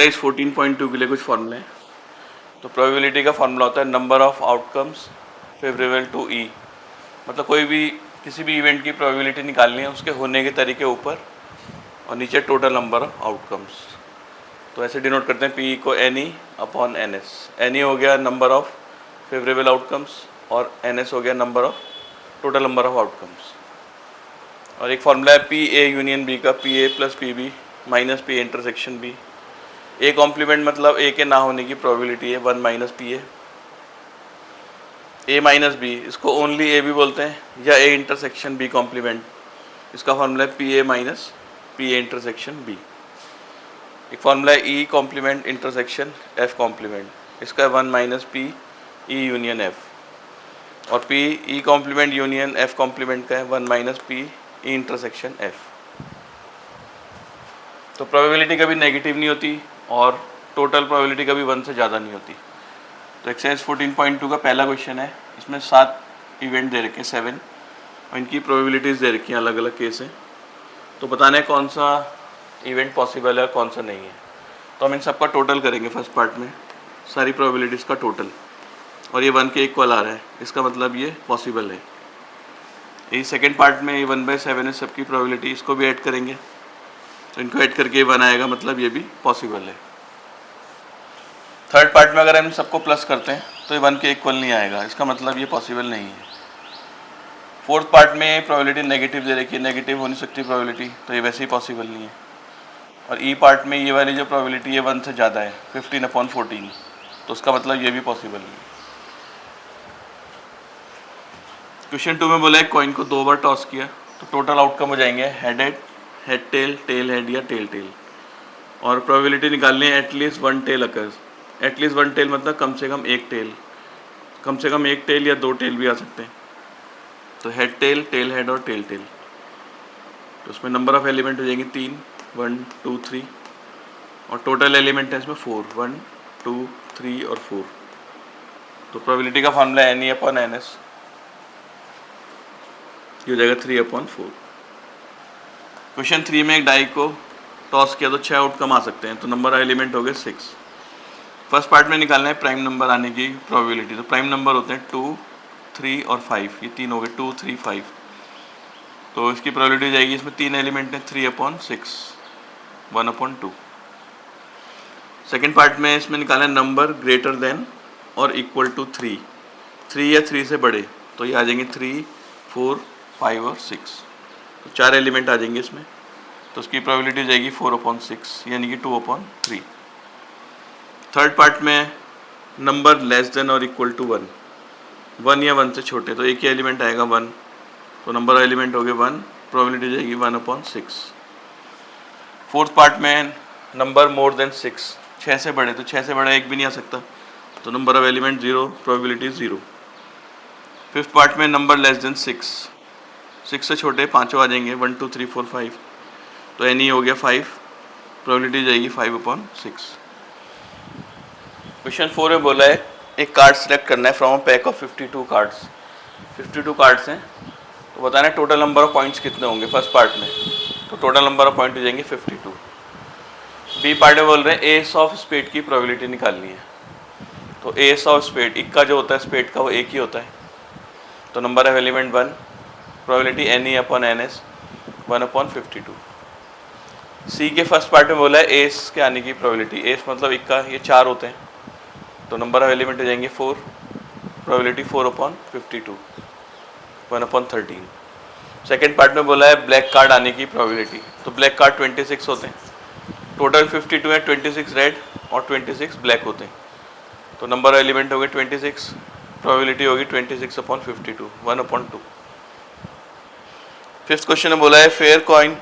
Exercise 14.2 के लिए कुछ फॉर्मूले हैं। तो प्रोबेबिलिटी का फॉर्मूला होता है number of outcomes favourable to E, मतलब कोई भी किसी भी इवेंट की प्रोबेबिलिटी निकालनी है उसके होने के तरीके ऊपर और नीचे टोटल नंबर ऑफ आउटकम्स। तो ऐसे डिनोट करते हैं पी को N E upon N S. N E हो गया नंबर ऑफ फेवरेबल आउटकम्स और एन एस हो गया number of total number of outcomes. और एक फॉर्मूला है पी ए यूनियन बी का, P A plus P B minus P intersection B. A complement मतलब ए के ना होने की प्रोबेबिलिटी है 1 minus P A minus B, इसको ओनली ए भी बोलते हैं, या ए इंटरसेक्शन बी कॉम्प्लीमेंट, इसका फॉर्मूला है P A minus P A intersection B. एक फॉर्मूला है E complement intersection F complement, इसका है 1 minus P E union F, और P E complement union F complement का है 1 minus P E intersection F. तो प्रोबेबिलिटी कभी नेगेटिव नहीं होती और टोटल प्रोबेबिलिटी कभी 1 से ज़्यादा नहीं होती। तो एक्सरसाइज 14.2 का पहला क्वेश्चन है, इसमें 7 इवेंट दे रखे हैं 7, और इनकी प्रोबेबिलिटीज़ दे रखी हैं अलग अलग केस है। तो बताना है कौन सा इवेंट पॉसिबल है और कौन सा नहीं है। तो हम इन सब का टोटल करेंगे फर्स्ट पार्ट में, सारी प्रोबेबिलिटीज़ का टोटल, और ये 1 के इक्वल आ रहा है, इसका मतलब ये पॉसिबल है। ये सेकेंड पार्ट में ये 1/7 है सबकी प्रोबेबिलिटी, इसको भी ऐड करेंगे, तो इनको ऐड करके 1 आएगा, मतलब ये भी पॉसिबल है। थर्ड पार्ट में अगर हम सबको प्लस करते हैं तो ये 1 के इक्वल नहीं आएगा, इसका मतलब ये पॉसिबल नहीं है। फोर्थ पार्ट में प्रोबेबिलिटी नेगेटिव दे रखी है, नेगेटिव हो नहीं सकती प्रोबेबिलिटी, तो ये वैसे ही पॉसिबल नहीं है। और ई पार्ट में ये वाली जो प्रोबेबिलिटी है 1 से ज़्यादा है 15/14, तो उसका मतलब ये भी पॉसिबल नहीं है। क्वेश्चन 2 में बोला है कॉइन को 2 बार टॉस किया तो टोटल आउटकम हो जाएंगे head head, head tail, tail head या टेल टेल, और प्रोबेबिलिटी निकालनी है at least 1 tail occurs. At least 1 tail मतलब कम से कम एक टेल, कम से कम एक टेल या 2 टेल भी आ सकते हैं। तो हेड टेल, टेल हेड और टेल टेल, तो उसमें नंबर ऑफ एलिमेंट हो जाएंगे 3, 1 2 3, और टोटल एलिमेंट है इसमें 4, 1 2 3 और 4। तो प्रोबेबिलिटी का formula N E upon N S, ये हो जाएगा 3/4। क्वेश्चन 3 में एक डाई को टॉस किया तो 6 आउटकम आ सकते हैं, तो नंबर ऑफ एलिमेंट हो गए 6। फर्स्ट पार्ट में निकालना है प्राइम नंबर आने की प्रोबेबिलिटी, तो प्राइम नंबर होते हैं 2 3 और 5, ये 3 हो गए 2 3 5, तो इसकी प्रोबेबिलिटी हो जाएगी, इसमें 3 एलिमेंट हैं 3/6, 1/2। सेकेंड पार्ट में इसमें निकालना है नंबर ग्रेटर देन और इक्वल टू 3 या 3 से बड़े, तो ये आ जाएंगे 3 4 5 और 6, तो 4 एलिमेंट आ जाएंगे इसमें, तो उसकी प्रोबेबिलिटी हो जाएगी 4/6 यानी कि 2/3। थर्ड पार्ट में नंबर लेस देन और इक्वल टू 1 या 1 से छोटे, तो एक ही एलिमेंट आएगा 1, तो नंबर ऑफ एलिमेंट हो गए 1, प्रोबेबिलिटी हो जाएगी 1/6। फोर्थ पार्ट में नंबर मोर देन 6, 6 से बड़े, तो 6 से बड़ा एक भी नहीं आ सकता, तो number of element 0, probability 0। Fifth part में नंबर लेस देन 6 से छोटे 5 आ जाएंगे, 1 2 3 4 5, तो एन ई हो गया 5, प्रोबेबिलिटी जाएगी 5/6। क्वेश्चन 4 में बोला है एक कार्ड सेलेक्ट करना है from a pack of 52 cards. 52 cards हैं, तो बताना है टोटल नंबर ऑफ पॉइंट्स कितने होंगे फर्स्ट पार्ट में, तो टोटल नंबर ऑफ पॉइंट हो जाएंगे 52। बी पार्ट में बोल रहे हैं एस ऑफ स्पेड की प्रोबेबिलिटी निकालनी है, तो एस ऑफ स्पेड, इक्का जो होता है स्पेड का वो एक ही होता है, तो number of element 1, probability N E upon N S 1/52। C के फर्स्ट पार्ट में बोला है एस के आने की प्रोबेबिलिटी, एस मतलब इक्का, ये 4 होते हैं, तो नंबर ऑफ एलिमेंट हो जाएंगे 4, प्रोबेबिलिटी 4/52 1/13। सेकेंड पार्ट में बोला है ब्लैक कार्ड आने की प्रोबेबिलिटी, तो ब्लैक कार्ड 26 होते हैं, टोटल 52 है, 26 रेड और 26 ब्लैक होते हैं, तो नंबर ऑफ एलिमेंट हो गए 26, प्रोबेबिलिटी होगी 26/52 1/2। फिफ्थ क्वेश्चन में बोला है फेयर कॉइन,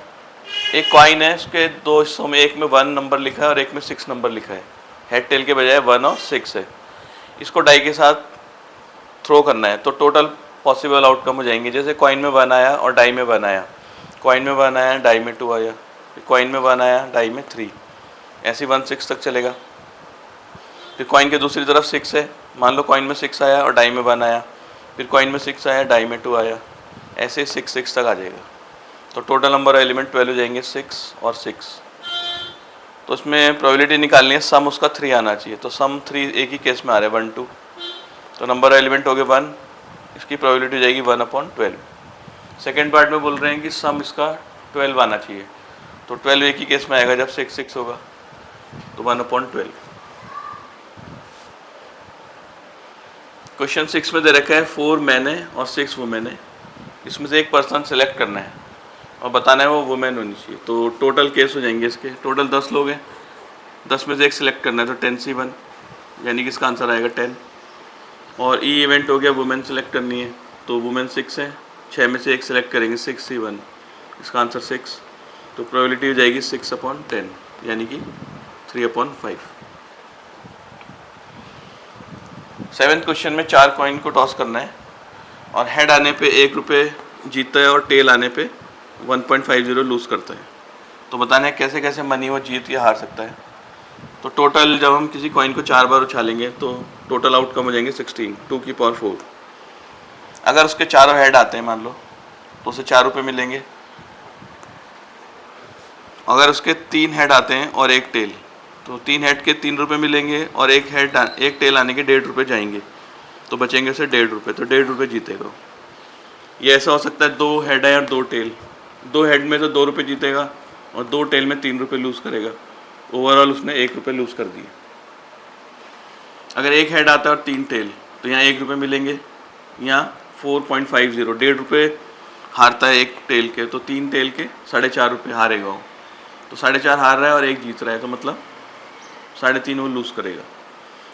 एक कॉइन है, उसके 2 हिस्सों में, एक में 1 नंबर लिखा है और एक में 6 नंबर लिखा है, हेड टेल के बजाय 1 और 6 है, इसको डाई के साथ थ्रो करना है, तो टोटल पॉसिबल आउटकम हो जाएंगे, जैसे कॉइन में 1 आया और डाई में 1 आया, कॉइन में 1 आया डाई में 2 आया, कॉइन में 1 आया डाई में 3, ऐसे 1 6 तक चलेगा। फिर कॉइन के दूसरी तरफ 6 है, मान लो कॉइन में 6 आया और डाई में 1 आया, फिर कॉइन में 6 आया डाई में 2 आया, ऐसे 6 तक आ जाएगा, तो टोटल नंबर एलिमेंट 12 हो जाएंगे 6 और 6। तो उसमें प्रोबेबिलिटी निकालनी है, सम उसका 3 आना चाहिए। तो सम 3 एक ही केस में आ रहा है 1 2, तो नंबर एलिमेंट हो गए 1, इसकी प्रोबेबिलिटी हो जाएगी 1/12। सेकेंड पार्ट में बोल रहे हैं कि सम इसका 12 आना चाहिए, तो 12 एक ही केस में आएगा जब 6 6 होगा, तो 1/12। क्वेश्चन 6 में दे रखा है 4 मैन है और 6 वुमेन है, इसमें से एक पर्सन सेलेक्ट करना है और बताना है वो वुमेन होनी चाहिए। तो टोटल केस हो जाएंगे इसके, टोटल 10 लोग हैं, 10 में से एक सिलेक्ट करना है, तो 10C1 यानी कि इसका आंसर आएगा 10। और ई इवेंट हो गया, वुमेन सेलेक्ट करनी है, तो वुमेन 6 है, 6 में से एक सिलेक्ट करेंगे 6C1, इसका आंसर 6, तो प्रोबेबिलिटी हो जाएगी 6/10 यानी कि 3/5। 7th क्वेश्चन में 4 कॉइन को टॉस करना है और हेड आने पे 1 रुपये जीतता है और टेल आने पे 1.50 लूज़ करता है। तो बताना है कैसे कैसे मनी वो जीत या हार सकता है। तो टोटल जब हम किसी कॉइन को 4 बार उछालेंगे तो टोटल आउटकम हो जाएंगे 16, 2 की पावर 4। अगर उसके चारों हेड आते हैं मान लो, तो उसे 4 रुपये मिलेंगे। अगर उसके 3 हेड आते हैं और एक टेल, तो 3 हेड के 3 रुपये मिलेंगे और एक टेल आने के 1.5 रुपये जाएंगे, तो बचेंगे उसे 1.5 रुपये, तो 1.5 रुपये जीतेगा। ये ऐसा हो सकता है 2 हेड है और 2 टेल, 2 हेड में तो 2 रुपये जीतेगा और 2 टेल में 3 रुपये लूज़ करेगा, ओवरऑल उसने 1 रुपये लूज़ कर दिए। अगर एक हेड आता है और 3 टेल, तो यहाँ 1 रुपये मिलेंगे, यहाँ 4.50, 1.5 रुपये हारता है एक टेल के, तो 3 टेल के 4.5 रुपये हारेगा वो, तो 4.5 हार रहा है और 1 जीत रहा है, तो मतलब 3.5 वो लूज़ करेगा।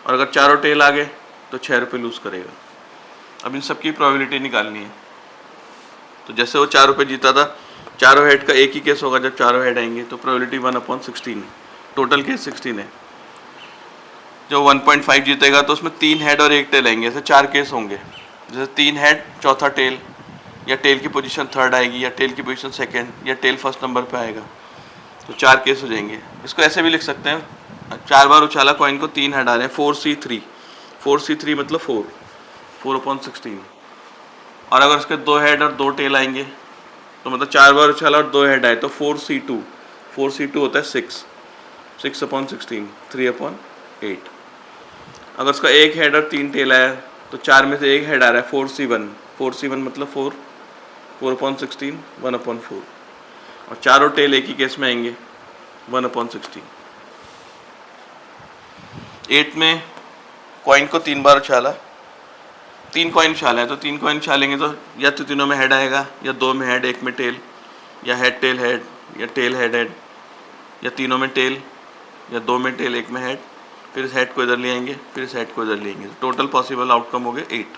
और अगर चारों टेल आ गए तो 6 रुपये लूज़ करेगा। अब इन सब की प्रोबेबिलिटी निकालनी है। तो जैसे वो 4 रुपये जीता था, चारों हेड का एक ही केस होगा जब चारों हेड आएंगे, तो प्रोबेबिलिटी 1/16, टोटल केस 16 है। जो 1.5 जीतेगा तो उसमें 3 हेड और एक टेल आएंगे, ऐसे 4 केस होंगे। जैसे 3 हेड चौथा टेल, या टेल की पोजीशन 3rd आएगी, या टेल की पोजीशन 2nd, या टेल 1st नंबर पे आएगा, तो 4 केस हो जाएंगे। इसको ऐसे भी लिख सकते हैं, 4 बार उछाला कॉइन को, 3 हेड आ रहे हैं, 4C3, 4C3 मतलब 4/16। और अगर उसके 2 हेड और 2 टेल आएंगे, तो मतलब 4 बार उछाला और 2 हेड आए, तो 4C2, 4C2 होता है 6/16, 3/8। अगर उसका एक हेड और 3 टेल आया, तो 4 में से एक हेड आ रहा है 4C1, 4C1 मतलब 4/16, 1/4। और चारों टेल एक ही केस में आएंगे, 1/16। 8 में कॉइन को 3 बार उछाला, 3 कॉइन उछाला है, तो 3 कॉइन उछालेंगे तो या तो तीनों में हेड आएगा, या 2 में हेड, 1 में टेल, या हेड टेल हेड, या टेल हेड हेड, या तीनों में टेल, या 2 में टेल, 1 में हेड, फिर इस हेड को इधर ले आएंगे, फिर इस हेड को इधर ले आएंगे। टोटल पॉसिबल आउटकम हो गए 8।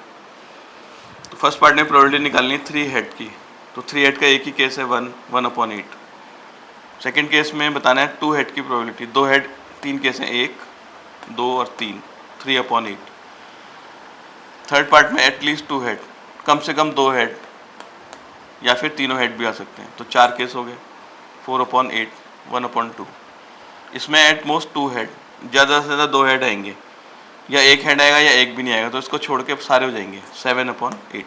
तो फर्स्ट पार्ट में प्रोबेबिलिटी निकालनी है 3 हेड की, तो 3 हेड का एक ही केस है 1/8। सेकेंड केस में बताना है 2 हेड की प्रोबेबिलिटी, 2 हेड 3 केस हैं, 1 2 और 3, 3/8। थर्ड पार्ट में एटलीस्ट 2 हेड, कम से कम 2 हेड या फिर तीनों हेड भी आ सकते हैं, तो 4 केस हो गए, 4/8, 1/2। इसमें एट मोस्ट 2 हेड, ज़्यादा से ज़्यादा 2 हेड आएंगे, या एक हेड आएगा या एक भी नहीं आएगा, तो इसको छोड़ के सारे हो जाएंगे, 7/8।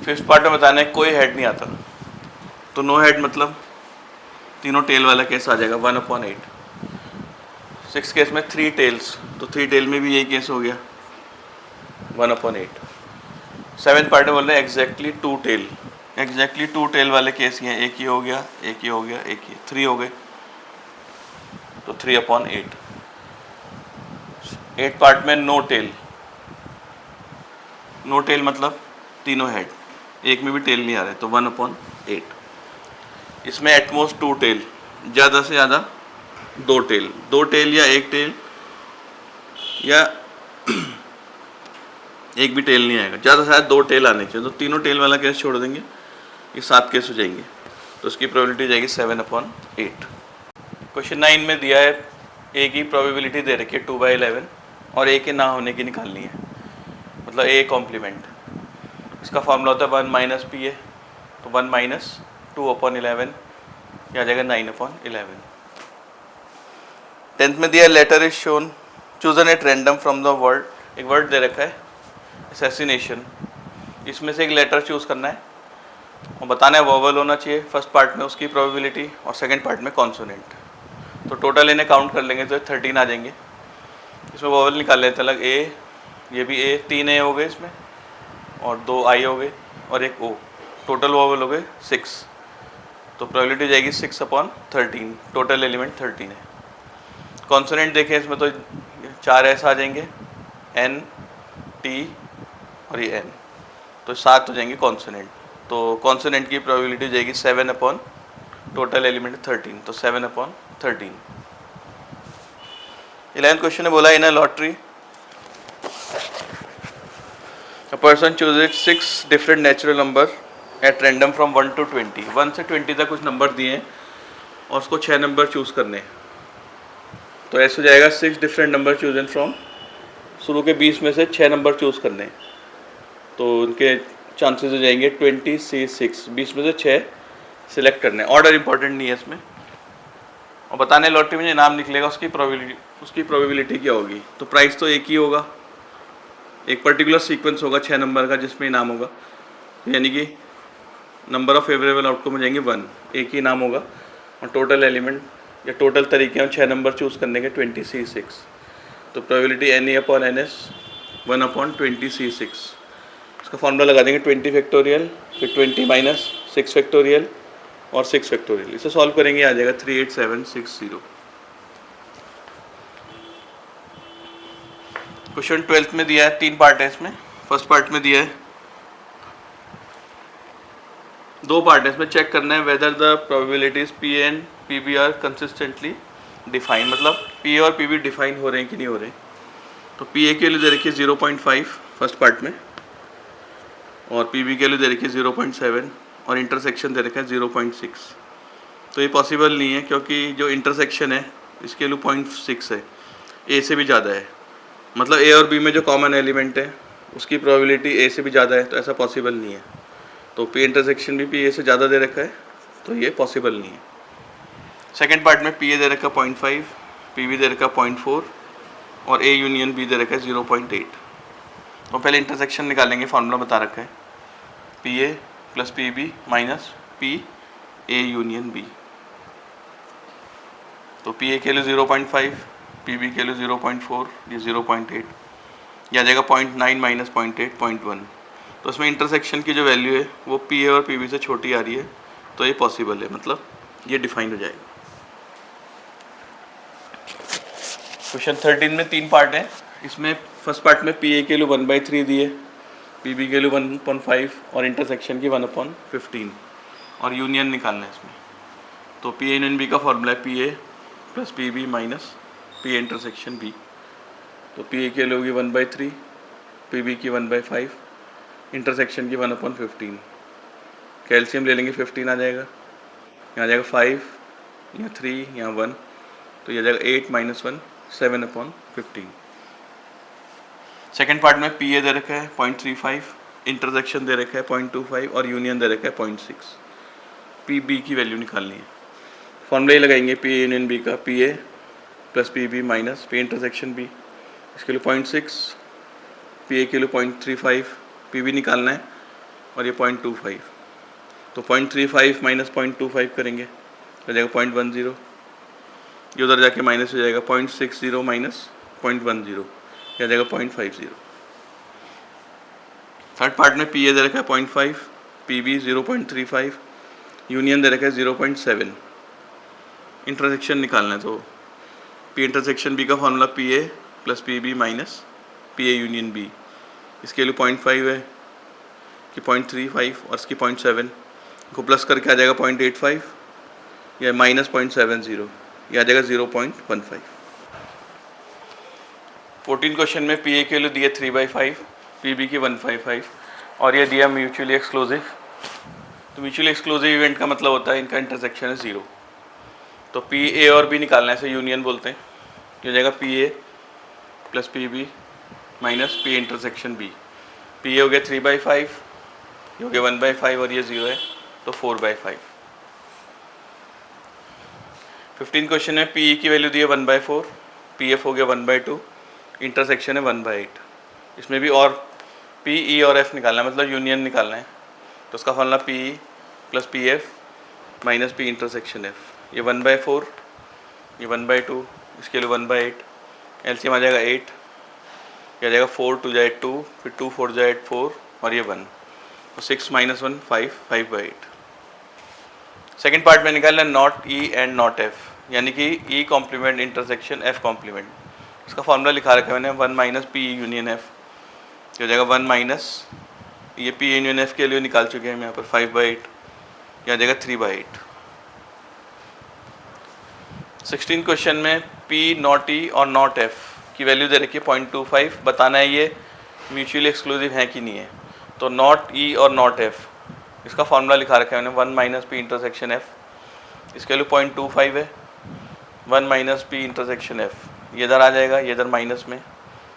फिफ्थ पार्ट में बताना है कोई हेड नहीं आता, तो नो हेड मतलब तीनों टेल वाला केस आ जाएगा, 1/8। 6 केस में 3 टेल्स, तो 3 टेल में भी यही केस हो गया, 1/8। 7th पार्ट में बोल रहे हैं एग्जैक्टली 2 टेल, एग्जैक्टली 2 टेल वाले केस ही हैं, एक ही हो गया, एक ही हो गया, एक ही, 3 हो गए, तो 3/8। 8 पार्ट में नो टेल, नो टेल मतलब तीनों हेड, एक में भी टेल नहीं आ रहे, तो 1/8। इसमें एटमोस्ट 2 टेल, ज़्यादा से ज़्यादा 2 टेल, 2 टेल या एक टेल, या एक भी टेल नहीं आएगा, ज़्यादा से ज़्यादा 2 टेल आने चाहिए, तो तीनों टेल वाला केस छोड़ देंगे, ये 7 केस हो जाएंगे, तो उसकी प्रोबेबिलिटी जाएगी 7/8। क्वेश्चन 9 में दिया है ए की प्रोबेबिलिटी दे रखी है 2/11 और ए के ना होने की निकालनी है, मतलब ए कॉम्प्लीमेंट। इसका फॉर्मूला होता है 1 - p, तो 1 - 2/11 या आ जाएगा 9/11। 10th में दिया letter is shown, chosen at random from the word, एक वर्ड दे रखा है असैसिनेशन, इसमें से एक लेटर चूज़ करना है और बताना है वोवल होना चाहिए फर्स्ट पार्ट में उसकी प्रोबेबिलिटी, और सेकंड पार्ट में कॉन्सोनेंट। तो टोटल इन्हें काउंट कर लेंगे तो 13 आ जाएंगे। इसमें वोवेल निकाल लेते हैं अलग, ए, ये भी ए, 3 ए हो गए इसमें, और 2 आई हो गए और एक ओ, टोटल वोवेल हो गए 6। तो प्रोबेबिलिटी जाएगी 6/13, टोटल एलिमेंट 13 है। कॉन्सोनेंट देखें इसमें तो 4 एस आ जाएंगे, एन, टी और ये एन, तो 7 हो जाएंगे कॉन्सोनेंट। तो कॉन्सोनेंट की प्रोबेबिलिटी जाएगी 7/ टोटल एलिमेंट 13, तो 7/13। 11th क्वेश्चन ने बोला in a lottery a person chooses 6 different natural number at random from 1 to 20। 1 से 20 तक कुछ नंबर दिए हैं और उसको 6 नंबर चूज़ करने हैं। तो ऐसे हो जाएगा 6 डिफरेंट नंबर चूजन फ्रॉम, शुरू के 20 में से 6 नंबर चूज़ करने हैं, तो उनके चांसेस हो जाएंगे 20C6, 20 में से 6 सिलेक्ट करने हैं। ऑर्डर इंपॉर्टेंट नहीं है इसमें, और बताने लॉटरी में जो इनाम निकलेगा उसकी प्रोबेबिलिटी क्या होगी। तो प्राइस तो एक ही होगा, एक पर्टिकुलर सीक्वेंस होगा 6 नंबर का जिसमें इनाम होगा, यानी कि नंबर ऑफ फेवरेबल आउटकम हो जाएंगे 1, एक ही इनाम होगा, और टोटल एलिमेंट या टोटल तरीके हैं 6 नंबर चूज़ करने के 20C6। तो प्रोबेबिलिटी NE/NS 1/20C6। इसका फॉर्मूला लगा देंगे 20 फैक्टोरियल, फिर 20 माइनस 6 फैक्टोरियल और 6 फैक्टोरियल। इसे सॉल्व करेंगे आ जाएगा 38760। क्वेश्चन 12th में दिया है, 3 पार्ट है इसमें। फर्स्ट पार्ट में दिया है 2 पार्ट है इसमें, चेक करना है whether the probabilities P and PB are consistently define, मतलब P और PB डिफाइन हो रहे हैं कि नहीं हो रहे। तो PA के लिए दे रखिए 0.5 फर्स्ट पार्ट में, और PB के लिए दे रखिए 0.7, और इंटरसेक्शन दे रखा है 0.6। तो ये पॉसिबल नहीं है क्योंकि जो इंटरसेक्शन है इसके लिए 0.6 है, A से भी ज़्यादा है, मतलब A और B में जो कॉमन एलिमेंट है उसकी प्रोबेबिलिटी A से भी ज़्यादा है, तो ऐसा पॉसिबल नहीं है। तो P इंटरसेक्शन भी PA से ज़्यादा दे रखा है, तो ये पॉसिबल नहीं है। सेकेंड पार्ट में PA दे रखा 0.5, PB दे रखा 0.4 और A यूनियन B दे रखा है 0.8। तो पहले इंटरसेक्शन निकालेंगे, फार्मूला बता रखा है PA plus PB minus PA union B। तो PA के लिए 0.5, PB के लिए 0.4, ये 0.8, ये आ जाएगा 0.9 माइनस 0.8, 0.1। तो इसमें इंटरसेक्शन की जो वैल्यू है वो PA और PB से छोटी आ रही है, तो ये पॉसिबल है, मतलब ये डिफाइन हो जाएगा। क्वेश्चन 13 में 3 पार्ट है इसमें। फर्स्ट पार्ट में PA के लिए 1/3 दिए, PB के लिए 1/5 और इंटरसेक्शन की 1/15 और यूनियन निकालना है इसमें। तो PA यूनियन B का फॉर्मूला है PA plus PB minus PA intersection B। तो PA के लिए होगी 1/3, PB की 1/5, इंटरसेक्शन की 1/15। कैल्शियम ले लेंगे 15 आ जाएगा, यहाँ आ जाएगा 5, यहाँ 3, यहाँ 1, तो ये आ जाएगा 8 माइनस 1, 7/15। सेकेंड पार्ट में PA दे रखा है 0.35, इंटरसेक्शन दे रखा है 0.25 और यूनियन दे रखा है 0.6। PB की वैल्यू निकालनी है। फॉर्मूला ही लगाएंगे PA यूनियन B का, PA plus PB minus PA intersection B। इसके लिए 0.6, PA के लिए 0.35, PB निकालना है और ये 0.25। तो 0.35 माइनस 0.25 करेंगे तो जाएगा 0.10, ये उधर जाके माइनस हो जाएगा 0.60 माइनस 0.10, यह जाएगा 0.50। थर्ड पार्ट में PA दे रखा है 0.5, PB 0.35, यूनियन दे रखा है 0.7। इंटरसेक्शन निकालना है, तो P इंटरसेक्शन B का formula PA plus PB minus PA union B। इसके लिए 0.5 है कि 0.35 और इसकी 0.7 को प्लस करके आ जाएगा 0.85 या माइनस 0.70, ये आ जाएगा 0.15। 14 क्वेश्चन में PA के लिए दिया 3/5, PB की 1/5 और ये दिया म्यूचुअली एक्सक्लूसिव। तो म्यूचुअली एक्सक्लूसिव इवेंट का मतलब होता है इनका इंटरसेक्शन है 0। तो PA और B निकालना है, इसे यूनियन बोलते हैं। ये हो जाएगा PA plus PB minus PA intersection B। PA हो गया 3/5, ये हो गया 1/5 और ये 0 है, तो 4/5। 15 क्वेश्चन है PE की वैल्यू दी है 1/4, PF हो गया 1/2, इंटरसेक्शन है 1/8। इसमें भी और PE और F निकालना है, मतलब यूनियन निकालना है। तो उसका formula PE plus PF minus P intersection F। ये 1/4, ये 1/2, इसके लिए 1/8, एलसीएम आ जाएगा 8, ये आ जाएगा 4 2 जाए 2, फिर 2 4 जाए 4 और ये 1, तो 6 - 1 5, 5/8। सेकेंड पार्ट में निकालना not E and not F, यानी कि E complement intersection F complement. इसका फॉर्मूला लिखा रखा है मैंने 1 - पी यूनियन एफ, हो जाएगा 1 - ये पी यूनियन एफ के लिए निकाल चुके हैं हम यहाँ पर 5/8, यह आ जाएगा 3/8। 16 क्वेश्चन में पी नॉट ई और नॉट एफ की वैल्यू दे रखी है 0.25, बताना है ये म्यूचुअली एक्सक्लूसिव है कि नहीं है। तो नॉट ई और नॉट एफ, इसका फॉर्मूला लिखा रखा है मैंने 1 - पी इंटरसेक्शन एफ, इसके वैल्यू 0.25 है। 1 - पी इंटरसेक्शन एफ, ये इधर आ जाएगा, ये इधर माइनस में,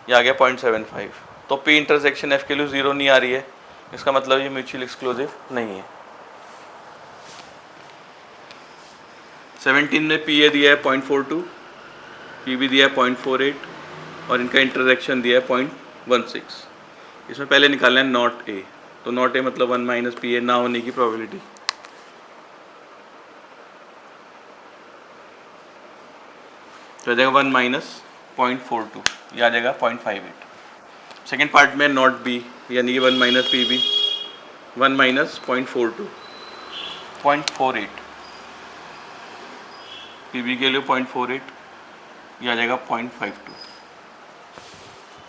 ये आ गया 0.75। तो पी इंटरसेक्शन एफ के लिए 0 नहीं आ रही है, इसका मतलब ये म्यूचुअली एक्सक्लूसिव नहीं है। 17 में पी ए दिया है 0.42, पी बी दिया है 0.48 और इनका इंटरसेक्शन दिया है 0.16। इसमें पहले निकालना है नॉट ए, तो नॉट ए मतलब 1 - पी ए ना होने की प्रोबेबिलिटी। तो आ जाएगा 1 - 0.42, यह आ जाएगा 0.58। सेकेंड पार्ट में नॉट बी, यानी कि 1 - पी बी, 1 - 0.42, 0.48, पी बी के लिए 0.48, यह आ जाएगा 0.52।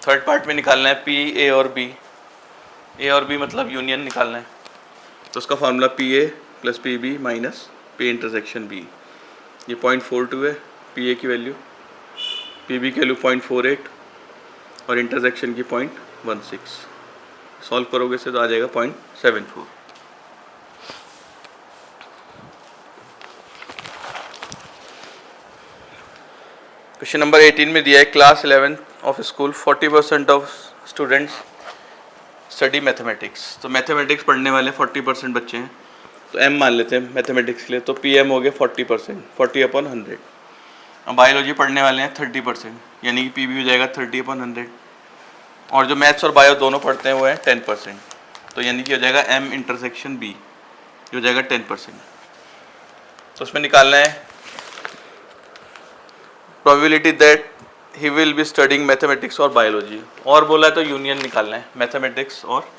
थर्ड पार्ट में निकालना है पी ए और बी, ए और बी मतलब यूनियन निकालना है। तो उसका formula P A plus P B minus P intersection B, ये 0.42 है पी ए की वैल्यू, पी बी की वैल्यू 0.48 और इंटरसेक्शन की 0.16। सॉल्व करोगे से तो आ जाएगा 0.74। क्वेश्चन नंबर 18 में दिया है class 11 of school 40% of students study mathematics. तो मैथमेटिक्स पढ़ने वाले 40% बच्चे हैं, तो एम मान लेते हैं मैथमेटिक्स के लिए, तो पी एम हो गया 40%, 40/100। अब बायोलॉजी पढ़ने वाले हैं 30%, यानी कि पी बी हो जाएगा 30/100, और जो मैथ्स और बायो दोनों पढ़ते हैं वो है 10%, तो यानी कि हो जाएगा एम इंटरसेक्शन बी, हो जाएगा 10%। तो उसमें निकालना है probability that he will be studying mathematics और बायोलॉजी, और बोला है तो यूनियन निकालना है मैथमेटिक्स और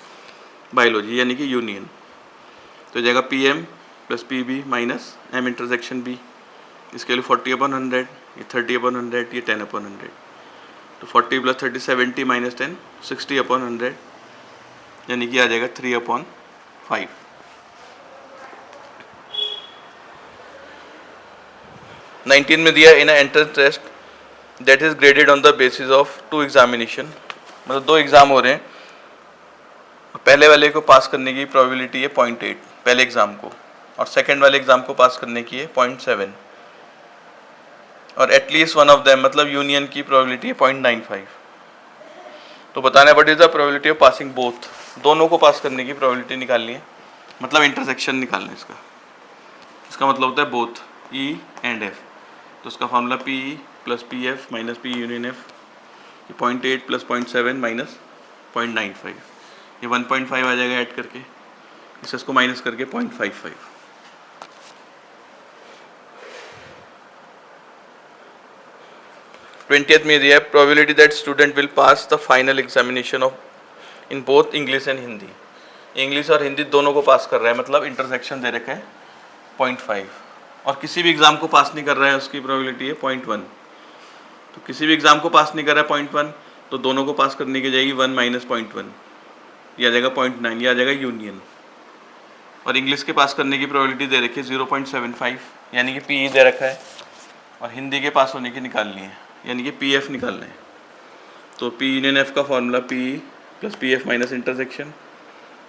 बायोलॉजी, यानी कि यूनियन। तो हो जाएगा P M plus P B minus M intersection B, इसके लिए 40/100, ये 30/100, ये 10/100, तो 40 + 30 70 - 10 60/100, यानी कि आ जाएगा 3/5। 19 में दिया in entrance test that is graded on the basis of 2 examination, मतलब 2 एग्ज़ाम हो रहे हैं, पहले वाले को पास करने की प्रोबेबिलिटी है 0.8 पहले एग्ज़ाम को, और सेकंड वाले एग्ज़ाम को पास करने की है 0.7, और एटलीस्ट वन ऑफ देम मतलब यूनियन की प्रोबेबिलिटी है 0.95। तो बताना है what is the probability of passing both, दोनों को पास करने की प्रोबेबिलिटी निकालनी है, मतलब इंटरसेक्शन निकालना है इसका मतलब होता है बोथ ई एंड एफ। तो उसका formula P E plus P F minus P union F, 0.8 + 0.7 minus 0.95, ये 1.5 आ जाएगा ऐड करके, इसको माइनस करके 0.55। 20th में दिया है probability that student will pass the final examination of in both English and Hindi, English और हिंदी दोनों को पास कर रहा है, मतलब इंटरसेक्शन दे रखा है 0.5, और किसी भी एग्ज़ाम को पास नहीं कर रहा है उसकी प्रोबेबिलिटी है 0.1। तो किसी भी एग्ज़ाम को पास नहीं कर रहा है 0.1, तो दोनों को पास करने की जाएगी 1 - 0.1, यह आ जाएगा 0.9, यह आ जाएगा यूनियन। और इंग्लिश के पास करने की प्रोबेबिलिटी दे रखी है 0.75, यानी कि पी दे रखा है, और हिंदी के पास होने की निकालनी है, यानी कि पी एफ निकालना है। तो पी यूनियन एफ का formula P plus P F minus intersection,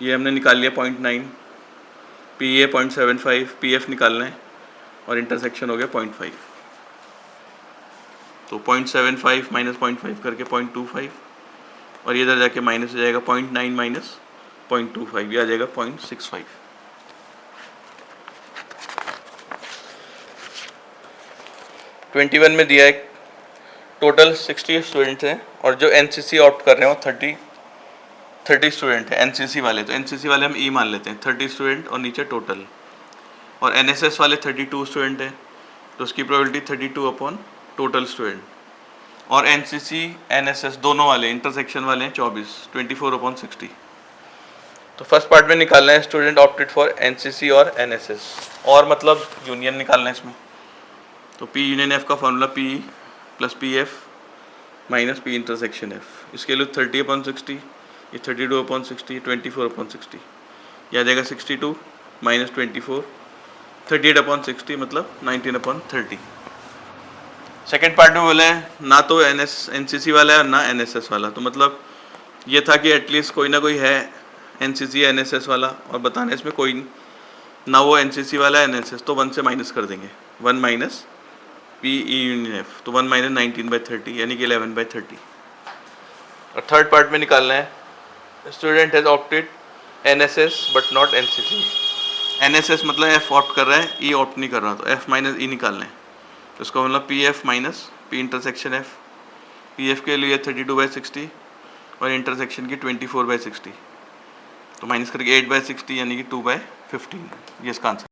ये हमने निकाल लिया 0.9, पी ए 0.75, पी एफ निकालना है, और इंटरसेक्शन हो गया 0.5। तो 0.75 माइनस 0.5 करके 0.25, और ये इधर जाके माइनस हो जाएगा 0.9 माइनस 0.25, ये आ जाएगा 0.65। 21 में दिया है टोटल 60 स्टूडेंट्स हैं, और जो एनसीसी ऑप्ट कर रहे हैं वो 30 स्टूडेंट हैं एनसीसी वाले, तो एनसीसी वाले हम ई मान लेते हैं 30 स्टूडेंट और नीचे टोटल, और एनएसएस वाले 32 स्टूडेंट हैं, तो उसकी प्रोबेबिलिटी 32 अपॉन टोटल स्टूडेंट। और एनसीसी एनएसएस दोनों वाले इंटरसेक्शन वाले हैं 24 अपॉन 60। तो फर्स्ट पार्ट में निकालना है स्टूडेंट ऑप्टेड फॉर एनसीसी और एनएसएस, और मतलब यूनियन निकालना है इसमें। तो पी यूनियन एफ का formula P plus P F minus P intersection F. इसके लिए 30 अपॉन 60, ये 32 अपॉन 60, 24 अपॉन 60, यह आ जाएगा 62 माइनस 24, 38 अपॉन 60 मतलब 19 अपॉन 30। सेकेंड पार्ट में बोला है ना तो एनसीसी वाला है और ना एनएसएस वाला, तो मतलब ये था कि एटलीस्ट कोई ना कोई है एनसीसी एनएसएस वाला, और बताना इसमें कोई ना वो एनसीसी वाला है एनएसएस, तो 1 से माइनस कर देंगे, 1 minus P E union F, तो 1 माइनस 19/30 यानी कि 11/30। और थर्ड पार्ट में निकालना है student has opted NSS but not NCC. NSS मतलब एफ ऑप्ट कर रहा है, ई ऑप्ट नहीं कर रहा, तो एफ माइनस ई निकालना है। तो उसका मतलब P F minus P intersection F. P F के लिए 32/60 और इंटरसेक्शन की 24/60, तो माइनस करके 8/60 यानी कि 2/15, ये इसका आंसर।